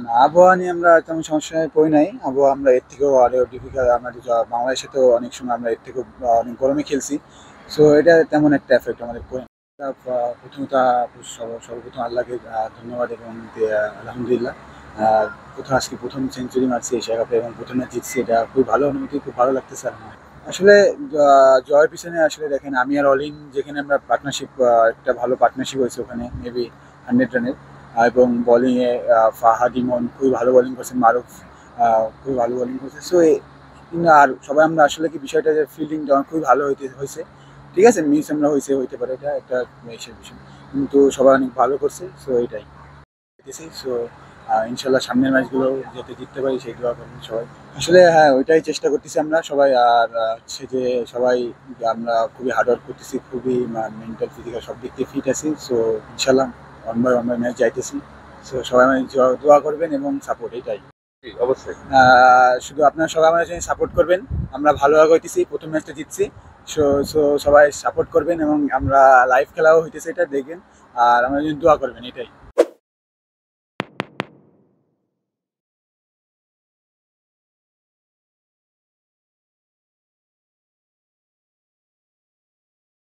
না, আবহাওয়া নিয়ে আমরা তেমন সমস্যায় পড়ি নাই। আবহাওয়া আমরা এর থেকেও আরো ডিফিকাল্ট আমাদের বাংলাদেশে তো অনেক সময় আমরা এর থেকেও অনেক গরমে খেলছি। সো এটা তেমন একটা এফেক্ট আমাদের পড়ে না। প্রথমত সর্বপ্রথম আল্লাহকে ধন্যবাদ এবং আলহামদুলিল্লাহ। আ কোথাও আজকে ১ম সেঞ্চুরি মারছি এশিয়া কাপে এবং ১ম ম্যাচ জিতছি। এটা খুবই ভালো অনুভূতি, খুব ভালো লাগতেছে আমার। আসলে জয়ের পিছনে আসলে দেখেন আমি আর অলিন যেখানে আমরা পার্টনারশিপ একটা ভালো পার্টনারশিপ হয়েছে ওখানে মেবি 100 রানের। এবং বোলিংয়ে ফাহাদ ইমন খুবই ভালো বোলিং করছেন, মারুফ খুবই ভালো বোলিং করছে। সো আর সবাই আমরা আসলে কি বিষয়টা যে ফিল্ডিংটা খুবই ভালো হয়েছে, ঠিক আছে, মিস আমরা হইতে পারে, এটা একটা ইসের বিষয়, কিন্তু সবাই অনেক ভালো করছে। সো এটাই সো ইনশাল্লাহ সামনের ম্যাচগুলো যাতে জিততে পারি সেই দোয়া করবেন সবাই। আসলে হ্যাঁ, ওইটাই চেষ্টা করতেছি আমরা সবাই। আর হচ্ছে যে সবাই আমরা খুবই হার্ড ওয়ার্ক করতেছি, খুবই মেন্টাল ফিজিক্যাল সব দিক দিয়ে ফিট আছি। সো ইনশাল্লাহ ওয়ান বাই ম্যাচ যাইতেছি। সো সবাই আমাদের দোয়া করবেন এবং সাপোর্ট, এটাই। জি, অবশ্যই। শুধু আপনারা সবাই আমাদের জন্য সাপোর্ট করবেন। আমরা ভালো হইতেছি, প্রথম ম্যাচটা জিতছি। সো সো সবাই সাপোর্ট করবেন এবং আমরা লাইভ খেলাও হইতেছে, এটা দেখবেন। আর আমাদের জন্য দোয়া করবেন, এটাই।